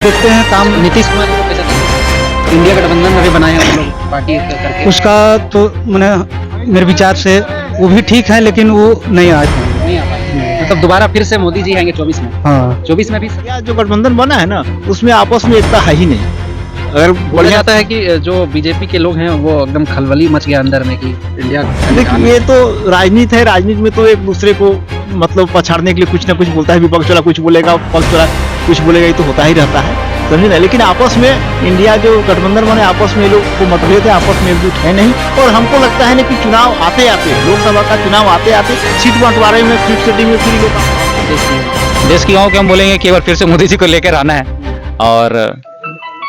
देखते हैं काम। नीतीश कुमार को कैसे देखते हैं? इंडिया गठबंधन अभी बनाए हैं हम लोग पार्टी करके। उसका तो मैंने मेरे विचार से वो भी ठीक है, लेकिन वो नहीं आ पाएंगे। नहीं आ पाए, मतलब दोबारा फिर से मोदी जी आएंगे 24 में। हाँ, 24 में भी या जो गठबंधन बना है ना, उसमें आपस में एकता है ही नहीं। अगर बोला बढ़िया जाता है कि जो बीजेपी के लोग हैं वो एकदम खलबली मच गया अंदर में कि इंडिया देखिए, ये तो राजनीति है। राजनीति में तो एक दूसरे को मतलब पछाड़ने के लिए कुछ ना कुछ बोलता है। विपक्ष वाला कुछ बोलेगा, पक्ष वाला कुछ बोलेगा, ये तो होता ही रहता है, समझे ना। लेकिन आपस में इंडिया जो गठबंधन बने, आपस में लोग को मतभेद है, आपस में एकजुट है नहीं। और हमको लगता है ना कि चुनाव आते आते, लोकसभा का चुनाव आते आते सीट बंटवारे में, सीट सेटिंग में फिर लोग देश की युवाओं को हम बोलेंगे कि एक बार फिर से मोदी जी को लेकर आना है और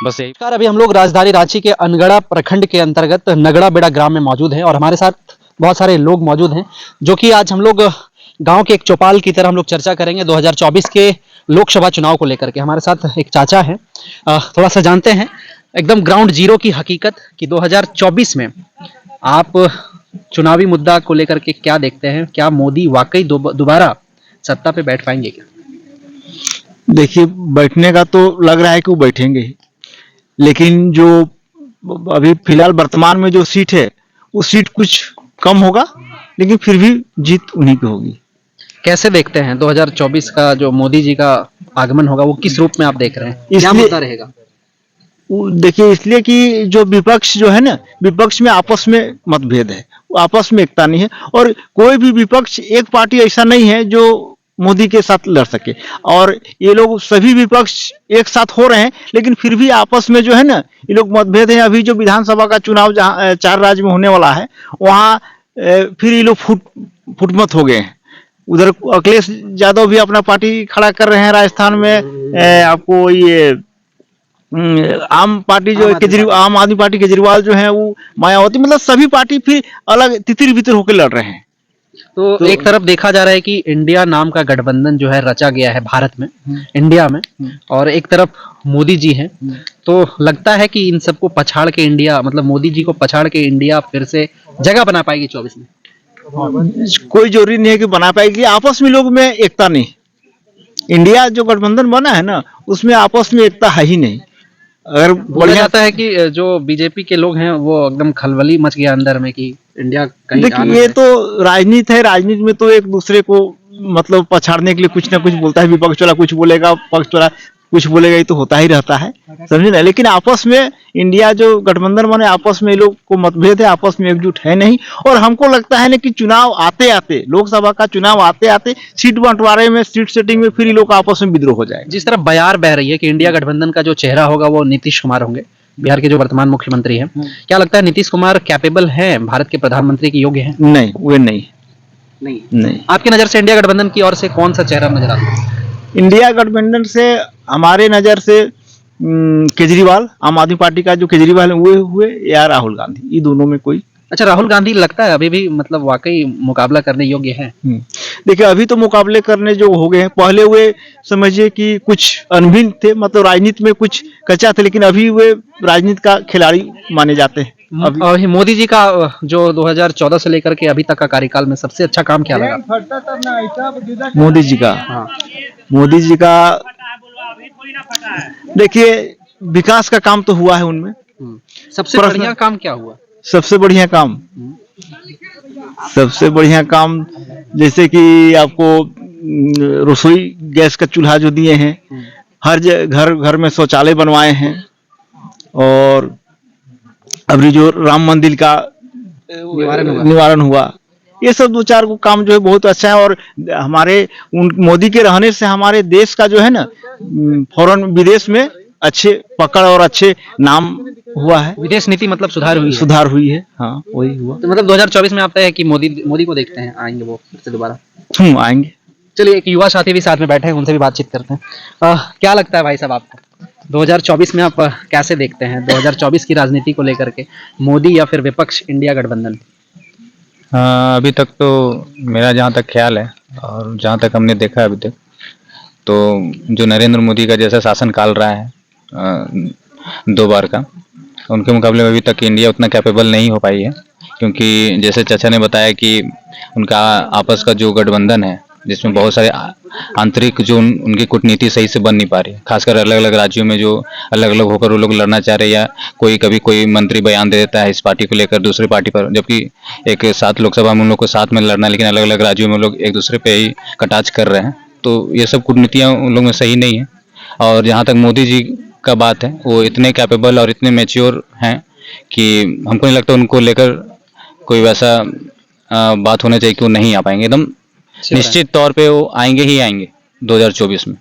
बस यही। नमस्कार, अभी हम लोग राजधानी रांची के अनगढ़ा प्रखंड के अंतर्गत नगड़ा बेड़ा ग्राम में मौजूद हैं और हमारे साथ बहुत सारे लोग मौजूद हैं जो कि आज हम लोग गांव के एक चौपाल की तरह हम लोग चर्चा करेंगे 2024 के लोकसभा चुनाव को लेकर के। हमारे साथ एक चाचा हैं, थोड़ा सा जानते हैं एकदम ग्राउंड जीरो की हकीकत कि 2024 में आप चुनावी मुद्दा को लेकर के क्या देखते हैं? क्या मोदी वाकई दोबारा सत्ता पे बैठ पाएंगे क्या? देखिए, बैठने का तो लग रहा है कि वो बैठेंगे ही, लेकिन जो अभी फिलहाल वर्तमान में जो सीट है, वो सीट कुछ कम होगा, लेकिन फिर भी जीत उन्हीं की होगी। कैसे देखते हैं 2024 का जो मोदी जी का आगमन होगा वो किस रूप में आप देख रहे हैं? क्या इसलिए- मुद्दा रहेगा? देखिए, इसलिए कि जो विपक्ष जो है ना, विपक्ष में आपस में मतभेद है, वो आपस में एकता नहीं है। और कोई भी विपक्ष, एक पार्टी ऐसा नहीं है जो मोदी के साथ लड़ सके। और ये लोग सभी विपक्ष एक साथ हो रहे हैं, लेकिन फिर भी आपस में जो है ना, ये लोग मतभेद हैं। अभी जो विधानसभा का चुनाव जहाँ 4 राज्य में होने वाला है, वहाँ फिर ये लोग फुटमत हो गए हैं। उधर अखिलेश यादव भी अपना पार्टी खड़ा कर रहे हैं राजस्थान में। आपको ये आम पार्टी जो केजरीवाल, आम आदमी पार्टी केजरीवाल जो है, वो मायावती, मतलब सभी पार्टी फिर अलग तितिर बितर होकर लड़ रहे हैं। तो एक तरफ देखा जा रहा है कि इंडिया नाम का गठबंधन जो है रचा गया है भारत में, इंडिया में, और एक तरफ मोदी जी हैं। तो लगता है कि इन सबको पछाड़ के इंडिया, मतलब मोदी जी को पछाड़ के इंडिया फिर से जगह बना पाएगी 24 में। कोई जरूरी नहीं है कि बना पाएगी। आपस में लोग में एकता नहीं। इंडिया जो गठबंधन बना है ना, उसमें आपस में एकता है ही नहीं। अगर बोला बढ़िया जाता है कि जो बीजेपी के लोग हैं वो एकदम खलबली मच गया अंदर में कि इंडिया कहीं देखिए, आना ये है। तो राजनीति है। राजनीति में तो एक दूसरे को मतलब पछाड़ने के लिए कुछ ना कुछ बोलता है। विपक्ष वाला कुछ बोलेगा, पक्ष वाला कुछ बोलेगा, ये तो होता ही रहता है, समझे ना। लेकिन आपस में इंडिया जो गठबंधन बने, आपस में लोग को मतभेद है, आपस में एकजुट है नहीं। और हमको लगता है ना कि चुनाव आते आते, लोकसभा का चुनाव आते आते सीट बंटवारे में, सीट सेटिंग में फिर ये लोग आपस में विद्रोह हो जाएगा। जिस तरह बयार बह रही है कि इंडिया गठबंधन का जो चेहरा होगा वो नीतीश कुमार होंगे, बिहार के जो वर्तमान मुख्यमंत्री हैं। क्या लगता है नीतीश कुमार कैपेबल हैं, भारत के प्रधानमंत्री के योग्य हैं? नहीं, वे नहीं। नहीं। आपकी नजर से इंडिया गठबंधन की ओर से कौन सा चेहरा नजर आता है? इंडिया गठबंधन से हमारे नजर से केजरीवाल, आम आदमी पार्टी का जो केजरीवाल हुए या राहुल गांधी, ये दोनों में कोई। अच्छा, राहुल गांधी लगता है अभी भी मतलब वाकई मुकाबला करने योग्य हैं? देखिए, अभी तो मुकाबले करने जो हो गए हैं। पहले वे समझिए कि कुछ अनभिन थे, मतलब राजनीति में कुछ कच्चा थे, लेकिन अभी वे राजनीति का खिलाड़ी माने जाते हैं। और मोदी जी का जो 2014 से लेकर के अभी तक का कार्यकाल में सबसे अच्छा काम क्या लगा? मोदी जी का, मोदी जी का देखिए, विकास का काम तो हुआ है उनमें। सबसे बढ़िया काम क्या हुआ? सबसे बढ़िया काम, सबसे बढ़िया काम जैसे कि आपको रसोई गैस का चूल्हा जो दिए हैं, हर घर घर में शौचालय बनवाए हैं। और अभी जो राम मंदिर का निवारण हुआ, ये सब 2-4 को काम जो है बहुत अच्छा है। और हमारे मोदी के रहने से हमारे देश का जो है ना, फॉरेन विदेश में अच्छे पकड़ और अच्छे नाम हुआ है। विदेश नीति मतलब सुधार हुई है। हाँ, वही हुआ। तो मतलब 2024 में आप तय है कि मोदी को देखते हैं आएंगे वो फिर से दोबारा? आएंगे। चलिए, एक युवा साथी भी साथ में बैठे हैं, उनसे भी बातचीत करते हैं। क्या लगता है भाई साहब आपको 2024 में आप कैसे देखते हैं 2024 की राजनीति को लेकर के, मोदी या फिर विपक्ष इंडिया गठबंधन? अभी तक तो मेरा जहाँ तक ख्याल है और जहाँ तक हमने देखा अभी तक, तो जो नरेंद्र मोदी का जैसा शासन काल रहा है 2 बार का, उनके मुकाबले में अभी तक इंडिया उतना कैपेबल नहीं हो पाई है। क्योंकि जैसे चाचा ने बताया कि उनका आपस का जो गठबंधन है जिसमें बहुत सारे आंतरिक जो उनकी कूटनीति सही से बन नहीं पा रही है, खासकर अलग अलग राज्यों में जो अलग अलग होकर वो लोग लड़ना चाह रहे हैं, या कभी कोई मंत्री बयान दे देता है इस पार्टी को लेकर दूसरी पार्टी पर, जबकि एक साथ लोकसभा में उन लोग को साथ में लड़ना है, लेकिन अलग अलग राज्यों में लोग एक दूसरे पे ही कटाक्ष कर रहे हैं। तो ये सब कूटनीतियाँ उन लोग में सही नहीं है। और जहाँ तक मोदी जी का बात है, वो इतने कैपेबल और इतने मैच्योर हैं कि हमको नहीं लगता उनको लेकर कोई वैसा बात होना चाहिए कि वो नहीं आ पाएंगे। एकदम निश्चित तौर पे वो आएंगे ही आएंगे 2024 में।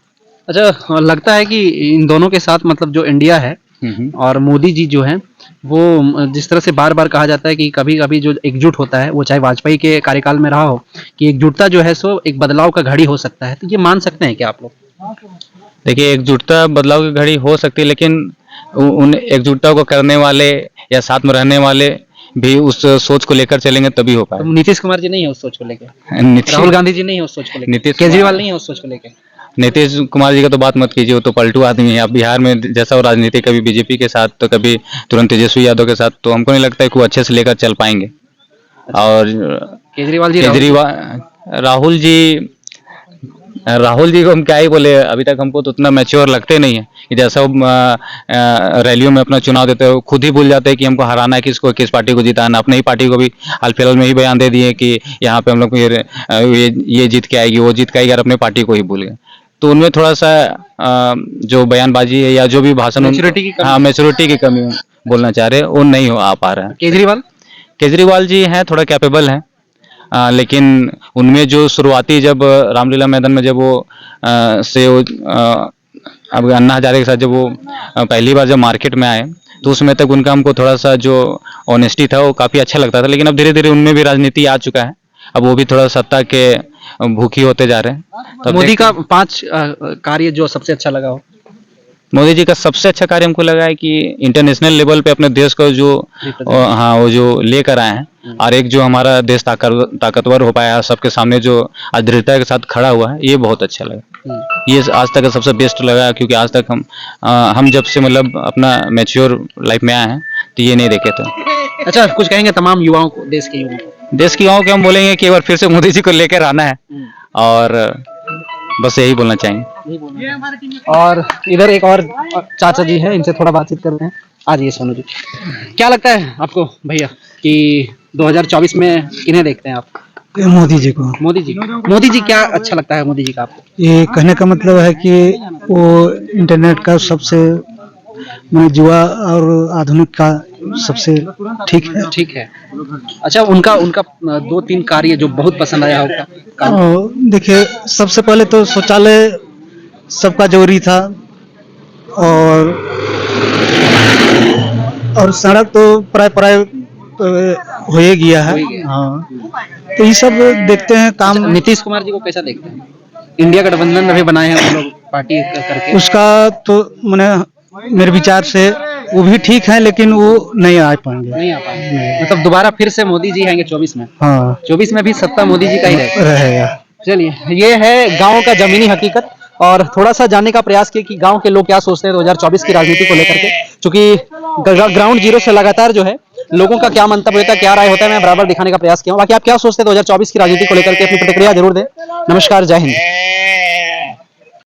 अच्छा, लगता है कि इन दोनों के साथ मतलब जो इंडिया है और मोदी जी जो हैं वो जिस तरह से बार बार कहा जाता है कि कभी कभी जो एकजुट होता है, वो चाहे वाजपेयी के कार्यकाल में रहा हो, कि एकजुटता जो है सो एक बदलाव का घड़ी हो सकता है, तो ये मान सकते हैं क्या आप लोग? देखिए, एकजुटता बदलाव की घड़ी हो सकती है, लेकिन उन एकजुटता को करने वाले या साथ में रहने वाले भी उस सोच को लेकर चलेंगे तभी हो तो पाए। नीतीश कुमार जी नहीं है उस सोच को लेकर, नीतीश राहुल गांधी जी नहीं है उस सोच को लेकर, नीतीश केजरीवाल नहीं है उस सोच को लेकर। नीतीश कुमार जी का तो बात मत कीजिए, वो तो पलटू आदमी है। अब बिहार में जैसा वो राजनीति, कभी बीजेपी के साथ तो कभी तुरंत तेजस्वी यादव के साथ, तो हमको नहीं लगता है कि वो अच्छे से लेकर चल पाएंगे। और राहुल जी को हम क्या ही बोले, अभी तक हमको तो उतना मैच्योर लगते नहीं है कि जैसा वो रैलियों में अपना चुनाव देते हैं, खुद ही भूल जाते हैं कि हमको हराना है, किसको किस पार्टी को जिताना। अपने ही पार्टी को भी हाल फिलहाल में ही बयान दे दिए कि यहाँ पे हम लोग ये जीत के आएगी, वो जीत के आएगी, और अपने पार्टी को ही भूल गए। तो उनमें थोड़ा सा जो बयानबाजी है या जो भी भाषण, मैच्योरिटी की कमी बोलना चाह रहे हैं, वो नहीं आ पा रहा है। केजरीवाल जी हैं, थोड़ा कैपेबल हैं, लेकिन उनमें जो शुरुआती जब रामलीला मैदान में जब वो अब अन्ना हजारे के साथ जब वो पहली बार जब मार्केट में आए, तो उस समय तक उनका हमको थोड़ा सा जो ऑनेस्टी था वो काफ़ी अच्छा लगता था। लेकिन अब धीरे धीरे उनमें भी राजनीति आ चुका है, अब वो भी थोड़ा सत्ता के भूखी होते जा रहे हैं। तो मोदी का 5 कार्य जो सबसे अच्छा लगा हो? मोदी जी का सबसे अच्छा कार्य हमको लगा है कि इंटरनेशनल लेवल पे अपने देश को जो वो जो लेकर आए हैं, और एक जो हमारा देश ताकतवर हो पाया, सबके सामने जो आज दृढ़ता के साथ खड़ा हुआ है, ये बहुत अच्छा लगा। ये आज तक का सबसे बेस्ट लगा, क्योंकि आज तक हम जब से मतलब अपना मैच्योर लाइफ में आए हैं, तो ये नहीं देखे थे। अच्छा, कुछ कहेंगे तमाम युवाओं को, देश के युवाओं को? हम बोलेंगे कि एक बार फिर से मोदी जी को लेकर आना है, और बस यही बोलना चाहेंगे। और इधर एक और चाचा जी हैं, इनसे थोड़ा बातचीत करते हैं। आ जाइए सोनू जी, क्या लगता है आपको भैया कि 2024 में किन्हें देखते हैं आप? मोदी जी को। मोदी जी क्या अच्छा लगता है मोदी जी का आपको? ये कहने का मतलब है कि वो इंटरनेट का सबसे युवा और आधुनिक का सबसे ठीक है। अच्छा, उनका 2-3 कार्य जो बहुत पसंद आया होगा? देखिए, सबसे पहले तो शौचालय सबका जरूरी था, और सड़क तो प्राय हो ही गया है। हाँ, तो ये सब देखते हैं काम। अच्छा, नीतीश कुमार जी को कैसा देखते हैं? इंडिया गठबंधन अभी बनाए हैं हम लोग पार्टी करके, उसका तो मेरे विचार से वो भी ठीक है, लेकिन वो नहीं आ पाएंगे। मतलब दोबारा फिर से मोदी जी आएंगे 24 में? हाँ, 24 में भी सत्ता मोदी जी का ही रहेगा। चलिए, ये है गांव का जमीनी हकीकत, और थोड़ा सा जानने का प्रयास किया कि गांव के लोग क्या सोचते हैं 2024 की राजनीति को लेकर के, क्योंकि ग्राउंड जीरो से लगातार जो है लोगों का क्या मंतव्य होता है, क्या राय होता है, मैं बराबर दिखाने का प्रयास किया हूँ। बाकी आप क्या सोचते हैं 2024 की राजनीति को लेकर के, अपनी प्रतिक्रिया जरूर दें। नमस्कार, जय हिंद।